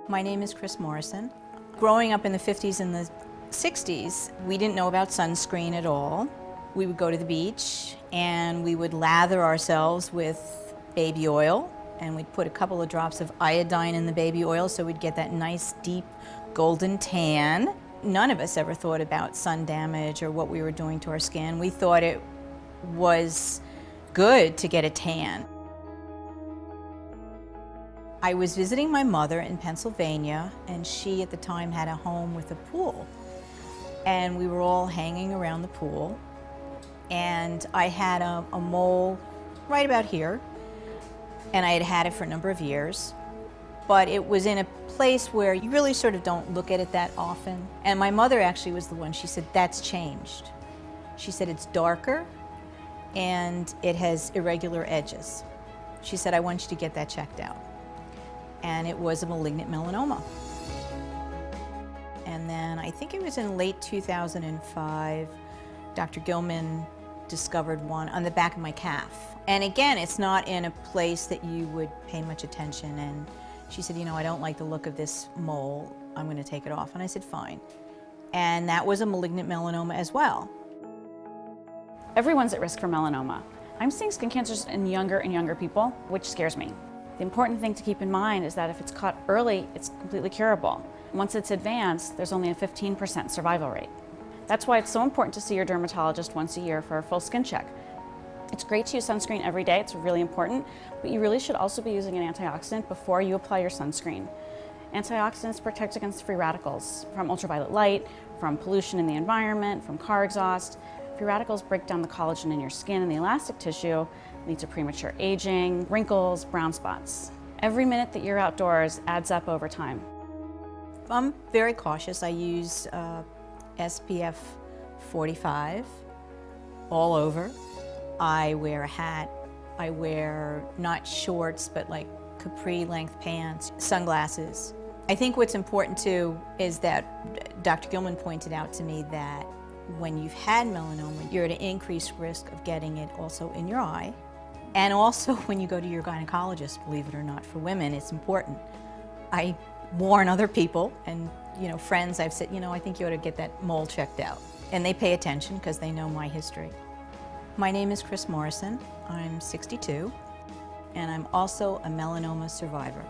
My name is Chris Morrison. Growing up in the 50s and the 60s, we didn't know about sunscreen at all. We would go to the beach and we would lather ourselves with baby oil, and we'd put a couple of drops of iodine in the baby oil so we'd get that nice deep golden tan. None of us ever thought about sun damage or what we were doing to our skin. We thought it was good to get a tan. I was visiting my mother in Pennsylvania, and she at the time had a home with a pool. And we were all hanging around the pool, and I had a mole right about here, and I had had it for a number of years. But it was in a place where you really sort of don't look at it that often. And my mother actually was the one, she said, "That's changed." She said, "It's darker and it has irregular edges." She said, "I want you to get that checked out." And it was a malignant melanoma. And then I think it was in late 2005, Dr. Gilman discovered one on the back of my calf. And again, it's not in a place that you would pay much attention. And she said, "You know, I don't like the look of this mole. I'm going to take it off." And I said, "Fine." And that was a malignant melanoma as well. Everyone's at risk for melanoma. I'm seeing skin cancers in younger and younger people, which scares me. The important thing to keep in mind is that if it's caught early, it's completely curable. Once it's advanced, there's only a 15% survival rate. That's why it's so important to see your dermatologist once a year for a full skin check. It's great to use sunscreen every day, it's really important, but you really should also be using an antioxidant before you apply your sunscreen. Antioxidants protect against free radicals from ultraviolet light, from pollution in the environment, from car exhaust. Free radicals break down the collagen in your skin and the elastic tissue, lead to premature aging, wrinkles, brown spots. Every minute that you're outdoors adds up over time. I'm very cautious. I use SPF 45 all over. I wear a hat. I wear not shorts, but like capri length pants, sunglasses. I think what's important too is that Dr. Gilman pointed out to me that when you've had melanoma, you're at an increased risk of getting it also in your eye. And also when you go to your gynecologist, believe it or not, for women, it's important. I warn other people and friends, I've said, I think you ought to get that mole checked out. And they pay attention because they know my history. My name is Chris Morrison. I'm 62, and I'm also a melanoma survivor.